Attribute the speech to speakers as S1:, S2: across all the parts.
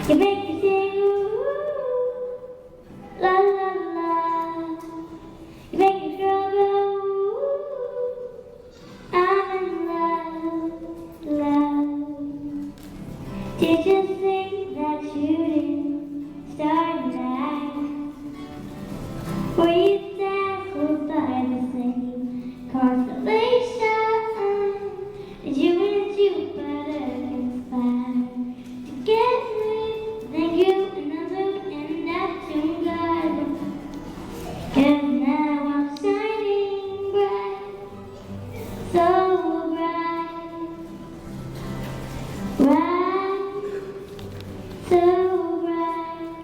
S1: You make me sing, ooh, la la la. You make me feel good, ooh, I'm in love, love. Did you think that you didn't start tonight? Were you dazzled by the same constellation? Did you and Jupiter conspire together? Then you another and Neptune garden. 'Cause now I'm shining bright, so bright, bright, so bright.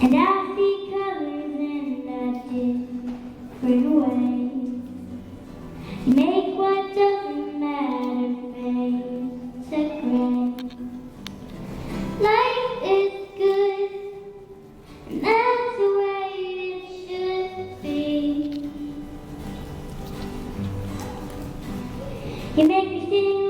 S1: And I see colors in a different way. You make what doesn't matter fade to gray. Life is good, and that's the way it should be. You make me sing.